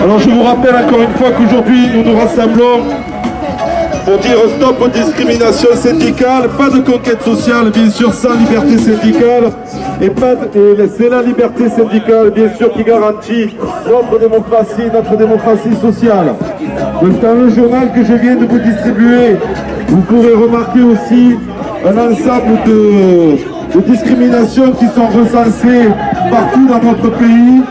Alors je vous rappelle encore une fois qu'aujourd'hui nous nous rassemblons pour dire stop aux discriminations syndicales, pas de conquête sociale bien sûr sans liberté syndicale et c'est la liberté syndicale bien sûr qui garantit notre démocratie sociale. Donc dans le journal que je viens de vous distribuer, vous pourrez remarquer aussi un ensemble de discriminations qui sont recensées partout dans notre pays.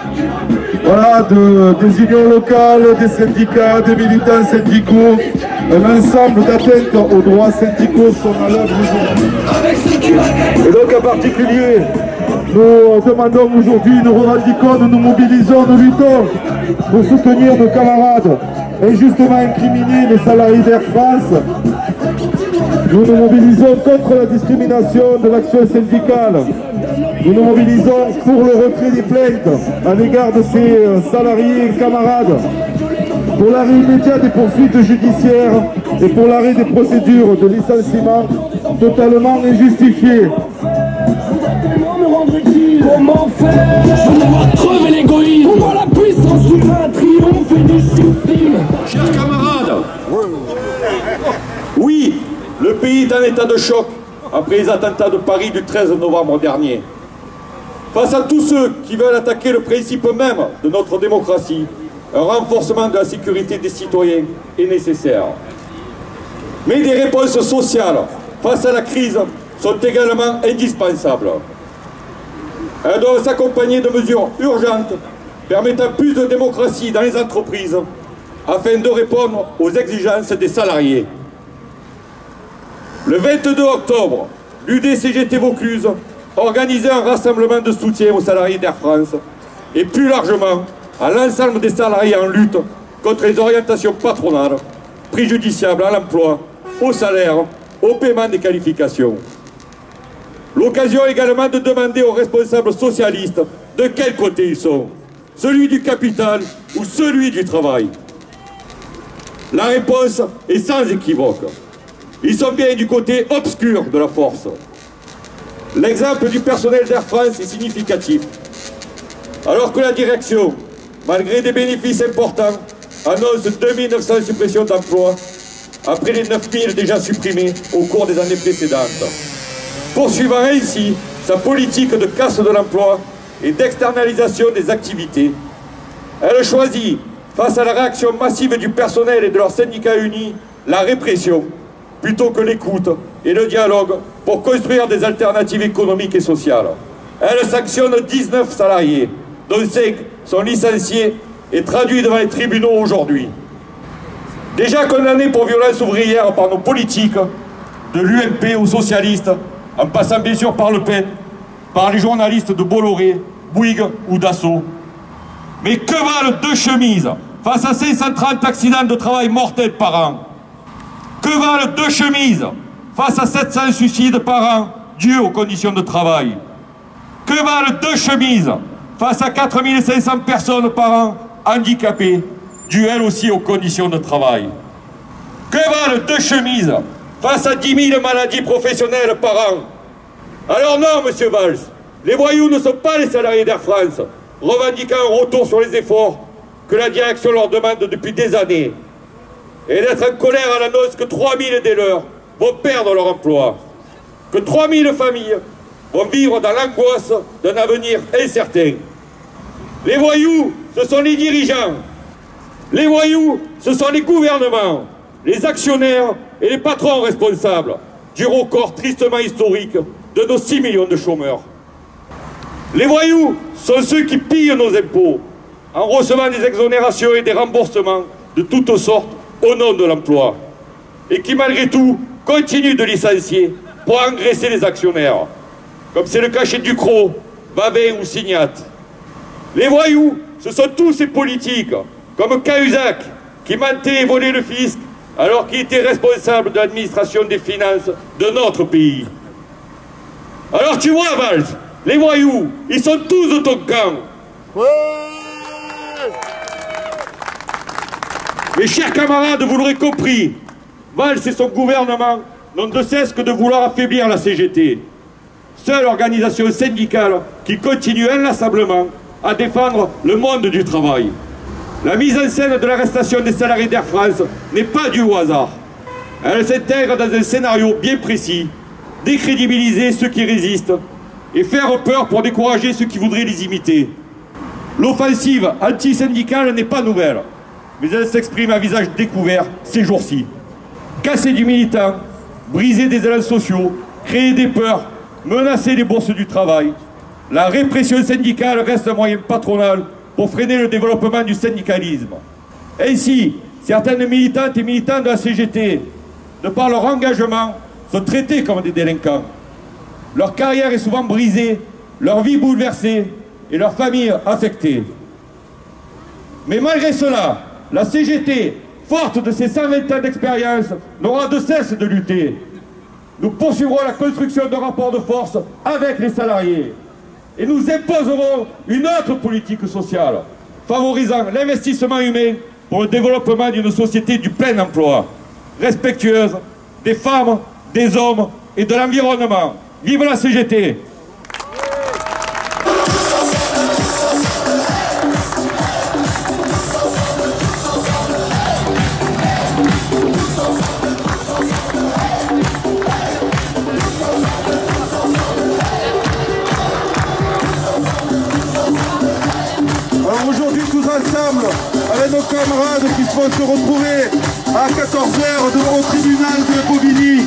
Voilà, des unions locales, des syndicats, des militants syndicaux, un ensemble d'atteintes aux droits syndicaux sont à l'œuvre aujourd'hui. Et donc en particulier, nous demandons aujourd'hui, nous revendiquons, nous nous mobilisons, nous luttons pour soutenir nos camarades injustement incriminés, les salariés d'Air France. Nous nous mobilisons contre la discrimination de l'action syndicale. Nous nous mobilisons pour le retrait des plaintes à l'égard de ces salariés et camarades, pour l'arrêt immédiat des poursuites judiciaires et pour l'arrêt des procédures de licenciement totalement injustifiées. Comment faire pour avoir crevé l'égoïsme? Pour voir la puissance humaine triompher du système. Chers camarades, oui, le pays est en état de choc après les attentats de Paris du 13 novembre dernier. Face à tous ceux qui veulent attaquer le principe même de notre démocratie, un renforcement de la sécurité des citoyens est nécessaire. Mais des réponses sociales face à la crise sont également indispensables. Elles doivent s'accompagner de mesures urgentes permettant plus de démocratie dans les entreprises afin de répondre aux exigences des salariés. Le 22 octobre, l'UDCGT Vaucluse organisait un rassemblement de soutien aux salariés d'Air France et plus largement à l'ensemble des salariés en lutte contre les orientations patronales préjudiciables à l'emploi, au salaire, au paiement des qualifications. L'occasion également de demander aux responsables socialistes de quel côté ils sont, celui du capital ou celui du travail. La réponse est sans équivoque. Ils sont bien du côté obscur de la force. L'exemple du personnel d'Air France est significatif. Alors que la direction, malgré des bénéfices importants, annonce 2900 suppressions d'emplois, après les 9000 déjà supprimés au cours des années précédentes. Poursuivant ainsi sa politique de casse de l'emploi et d'externalisation des activités, elle choisit, face à la réaction massive du personnel et de leurs syndicats unis, la répression, plutôt que l'écoute et le dialogue pour construire des alternatives économiques et sociales. Elle sanctionne 19 salariés, dont 5 sont licenciés et traduits devant les tribunaux aujourd'hui. Déjà condamnés pour violence ouvrière par nos politiques, de l'UMP aux socialistes, en passant bien sûr par Le Pen, par les journalistes de Bolloré, Bouygues ou Dassault. Mais que valent deux chemises face à 530 accidents de travail mortels par an? Que valent deux chemises face à 700 suicides par an dus aux conditions de travail? Que valent deux chemises face à 4500 personnes par an handicapées dues elles aussi aux conditions de travail? Que valent deux chemises face à 10 000 maladies professionnelles par an? Alors non, monsieur Valls, les voyous ne sont pas les salariés d'Air France, revendiquant un retour sur les efforts que la direction leur demande depuis des années, et d'être en colère à l'annonce que 3000 des leurs vont perdre leur emploi, que 3000 familles vont vivre dans l'angoisse d'un avenir incertain. Les voyous, ce sont les dirigeants. Les voyous, ce sont les gouvernements, les actionnaires et les patrons responsables du record tristement historique de nos 6 millions de chômeurs. Les voyous sont ceux qui pillent nos impôts en recevant des exonérations et des remboursements de toutes sortes au nom de l'emploi et qui malgré tout continuent de licencier pour engraisser les actionnaires, comme c'est le cas chez Ducrot, Vavin ou Signat. Les voyous, ce sont tous ces politiques, comme Cahuzac, qui mentait et volait le fisc alors qu'il était responsable de l'administration des finances de notre pays. Alors tu vois, Valls, les voyous, ils sont tous de ton camp. Ouais. Mes chers camarades, vous l'aurez compris, Valls et son gouvernement n'ont de cesse que de vouloir affaiblir la CGT. Seule organisation syndicale qui continue inlassablement à défendre le monde du travail. La mise en scène de l'arrestation des salariés d'Air France n'est pas due au hasard. Elle s'intègre dans un scénario bien précis, décrédibiliser ceux qui résistent et faire peur pour décourager ceux qui voudraient les imiter. L'offensive anti-syndicale n'est pas nouvelle, mais elle s'exprime à visage découvert ces jours-ci. Casser du militant, briser des élans sociaux, créer des peurs, menacer les bourses du travail. La répression syndicale reste un moyen patronal pour freiner le développement du syndicalisme. Ainsi, certaines militantes et militants de la CGT, de par leur engagement, sont traités comme des délinquants. Leur carrière est souvent brisée, leur vie bouleversée et leur famille affectée. Mais malgré cela, la CGT, forte de ses 120 ans d'expérience, n'aura de cesse de lutter. Nous poursuivrons la construction d'un rapport de force avec les salariés. Et nous imposerons une autre politique sociale, favorisant l'investissement humain pour le développement d'une société du plein emploi, respectueuse des femmes, des hommes et de l'environnement. Vive la CGT! Alors aujourd'hui, tous ensemble, avec nos camarades qui vont se retrouver à 14h devant le tribunal de Bobigny.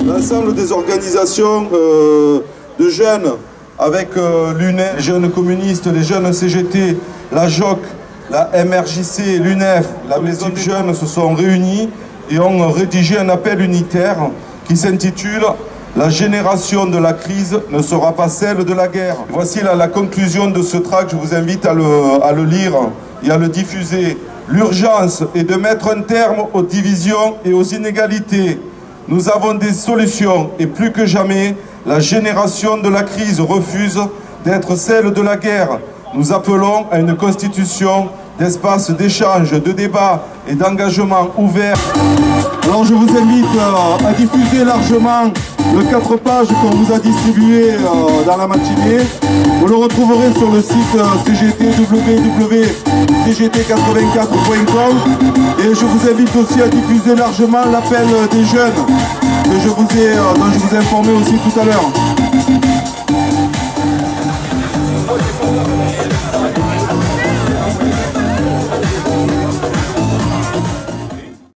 L'ensemble des organisations de jeunes avec l'UNEF, les jeunes communistes, les jeunes CGT, la JOC, la MRJC, l'UNEF, la Maison des Jeunes se sont réunis et ont rédigé un appel unitaire qui s'intitule « La génération de la crise ne sera pas celle de la guerre ». Voici la conclusion de ce tract, je vous invite à le lire et à le diffuser. L'urgence est de mettre un terme aux divisions et aux inégalités. Nous avons des solutions et plus que jamais, la génération de la crise refuse d'être celle de la guerre. Nous appelons à une constitution d'espace d'échange, de débat et d'engagement ouvert. Alors je vous invite à diffuser largement le 4 pages qu'on vous a distribué dans la matinée. Vous le retrouverez sur le site CGT, www.cgt84.com, et je vous invite aussi à diffuser largement l'appel des jeunes que dont je vous ai informé aussi tout à l'heure.